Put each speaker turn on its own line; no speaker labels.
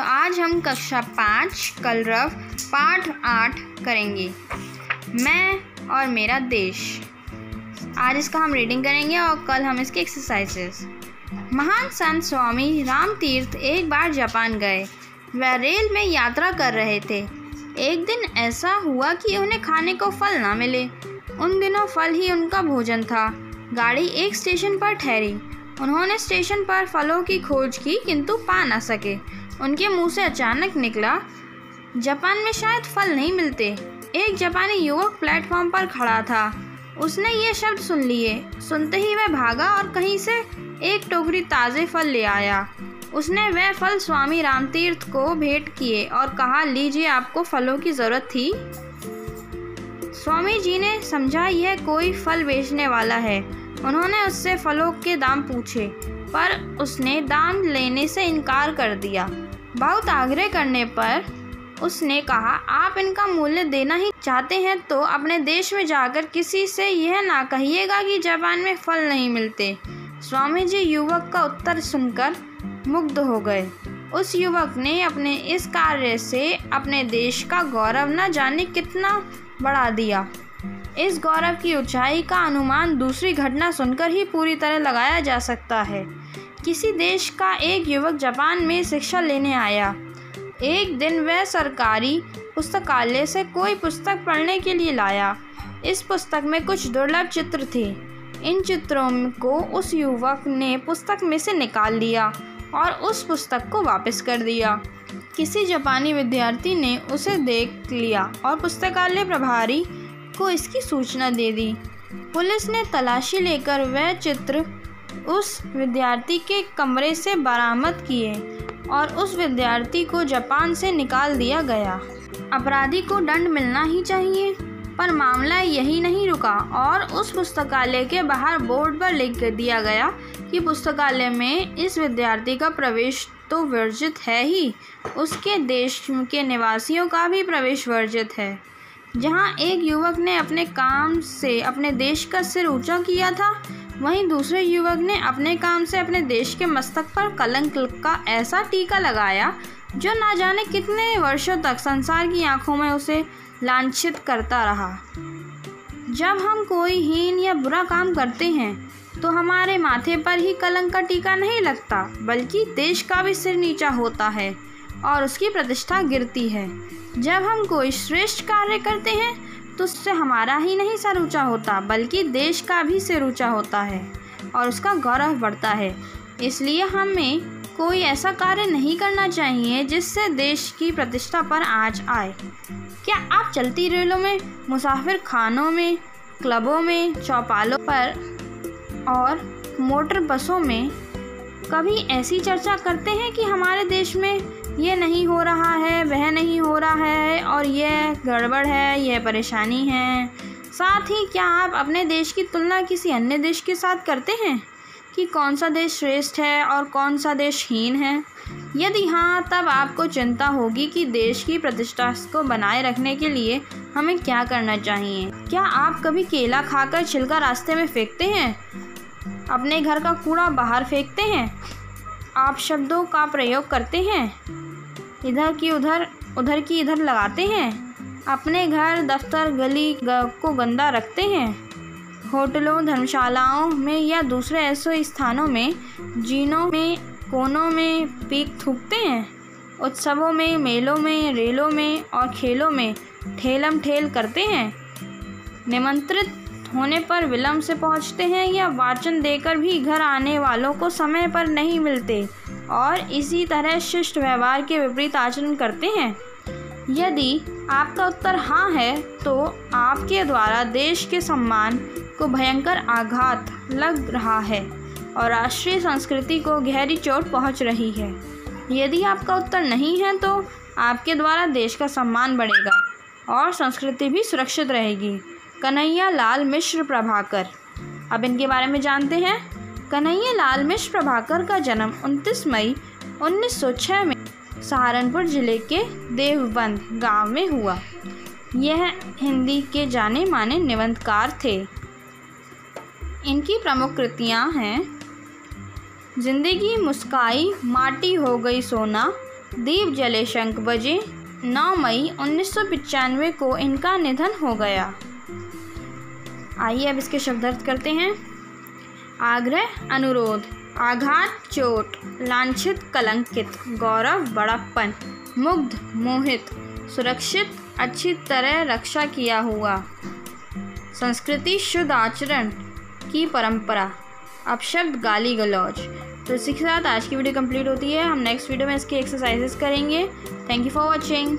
आज हम कक्षा 5 कलरव पाठ 8 करेंगे, मैं और मेरा देश। आज इसका हम रीडिंग करेंगे और कल हम इसके एक्सरसाइजेस। महान संत स्वामी रामतीर्थ एक बार जापान गए। वह रेल में यात्रा कर रहे थे। एक दिन ऐसा हुआ कि उन्हें खाने को फल ना मिले। उन दिनों फल ही उनका भोजन था। गाड़ी एक स्टेशन पर ठहरी। उन्होंने स्टेशन पर फलों की खोज की किंतु पा ना सके। उनके मुंह से अचानक निकला, जापान में शायद फल नहीं मिलते। एक जापानी युवक प्लेटफॉर्म पर खड़ा था। उसने ये शब्द सुन लिए। सुनते ही वह भागा और कहीं से एक टोकरी ताज़े फल ले आया। उसने वह फल स्वामी रामतीर्थ को भेंट किए और कहा, लीजिए, आपको फलों की ज़रूरत थी। स्वामी जी ने समझा यह कोई फल बेचने वाला है। उन्होंने उससे फलों के दाम पूछे, पर उसने दाम लेने से इनकार कर दिया। बहुत आग्रह करने पर उसने कहा, आप इनका मूल्य देना ही चाहते हैं तो अपने देश में जाकर किसी से यह ना कहिएगा कि जापान में फल नहीं मिलते। स्वामी जी युवक का उत्तर सुनकर मुग्ध हो गए। उस युवक ने अपने इस कार्य से अपने देश का गौरव न जाने कितना बढ़ा दिया। इस गौरव की ऊंचाई का अनुमान दूसरी घटना सुनकर ही पूरी तरह लगाया जा सकता है। किसी देश का एक युवक जापान में शिक्षा लेने आया। एक दिन वह सरकारी पुस्तकालय से कोई पुस्तक पढ़ने के लिए लाया। इस पुस्तक में कुछ दुर्लभ चित्र थे। इन चित्रों को उस युवक ने पुस्तक में से निकाल लिया और उस पुस्तक को वापस कर दिया। किसी जापानी विद्यार्थी ने उसे देख लिया और पुस्तकालय प्रभारी को इसकी सूचना दे दी। पुलिस ने तलाशी लेकर वह चित्र उस विद्यार्थी के कमरे से बरामद किए और उस विद्यार्थी को जापान से निकाल दिया गया। अपराधी को दंड मिलना ही चाहिए, पर मामला यही नहीं रुका और उस पुस्तकालय के बाहर बोर्ड पर लिख दिया गया कि पुस्तकालय में इस विद्यार्थी का प्रवेश तो वर्जित है ही, उसके देश के निवासियों का भी प्रवेश वर्जित है। जहां एक युवक ने अपने काम से अपने देश का सिर ऊंचा किया था, वहीं दूसरे युवक ने अपने काम से अपने देश के मस्तक पर कलंक का ऐसा टीका लगाया जो ना जाने कितने वर्षों तक संसार की आंखों में उसे लांछित करता रहा। जब हम कोई हीन या बुरा काम करते हैं तो हमारे माथे पर ही कलंक का टीका नहीं लगता, बल्कि देश का भी सिर नीचा होता है और उसकी प्रतिष्ठा गिरती है। जब हम कोई श्रेष्ठ कार्य करते हैं तो उससे हमारा ही नहीं सर ऊंचा होता, बल्कि देश का भी सिर ऊंचा होता है और उसका गौरव बढ़ता है। इसलिए हमें कोई ऐसा कार्य नहीं करना चाहिए जिससे देश की प्रतिष्ठा पर आँच आए। क्या आप चलती रेलों में, मुसाफिर खानों में, क्लबों में, चौपालों पर और मोटर बसों में कभी ऐसी चर्चा करते हैं कि हमारे देश में ये नहीं हो रहा है, वह नहीं हो रहा है और यह गड़बड़ है, यह परेशानी है? साथ ही क्या आप अपने देश की तुलना किसी अन्य देश के साथ करते हैं कि कौन सा देश श्रेष्ठ है और कौन सा देश हीन है? यदि हाँ, तब आपको चिंता होगी कि देश की प्रतिष्ठा को बनाए रखने के लिए हमें क्या करना चाहिए। क्या आप कभी केला खाकर छिलका रास्ते में फेंकते हैं? अपने घर का कूड़ा बाहर फेंकते हैं? आप शब्दों का प्रयोग करते हैं? इधर की उधर, उधर की इधर लगाते हैं? अपने घर, दफ्तर, गली को गंदा रखते हैं? होटलों, धर्मशालाओं में या दूसरे ऐसे स्थानों में जीनों में, कोनों में पीक थूकते हैं? उत्सवों में, मेलों में, रेलों में और खेलों में ठेलम ठेल करते हैं? निमंत्रित होने पर विलंब से पहुंचते हैं या वाचन देकर भी घर आने वालों को समय पर नहीं मिलते और इसी तरह शिष्ट व्यवहार के विपरीत आचरण करते हैं? यदि आपका उत्तर हाँ है तो आपके द्वारा देश के सम्मान को भयंकर आघात लग रहा है और राष्ट्रीय संस्कृति को गहरी चोट पहुंच रही है। यदि आपका उत्तर नहीं है तो आपके द्वारा देश का सम्मान बढ़ेगा और संस्कृति भी सुरक्षित रहेगी। कन्हैया लाल मिश्र प्रभाकर। अब इनके बारे में जानते हैं। कन्हैया लाल मिश्र प्रभाकर का जन्म 29 मई 1906 में सहारनपुर जिले के देवबंद गांव में हुआ। यह हिंदी के जाने माने निबंधकार थे। इनकी प्रमुख कृतियां हैं जिंदगी मुस्काई, माटी हो गई सोना, दीप जले शंख बजे। 9 मई 1995 को इनका निधन हो गया। आइए अब इसके शब्दार्थ करते हैं। आग्रह, अनुरोध, आघात, चोट, लांछित, कलंकित, गौरव, बड़प्पन, मुग्ध, मोहित, सुरक्षित, अच्छी तरह रक्षा किया हुआ, संस्कृति, शुद्ध आचरण की परंपरा, अपशब्द, गाली गलौज। तो इसी के साथ आज की वीडियो कंप्लीट होती है। हम नेक्स्ट वीडियो में इसकी एक्सरसाइजेस करेंगे। Thank you for watching.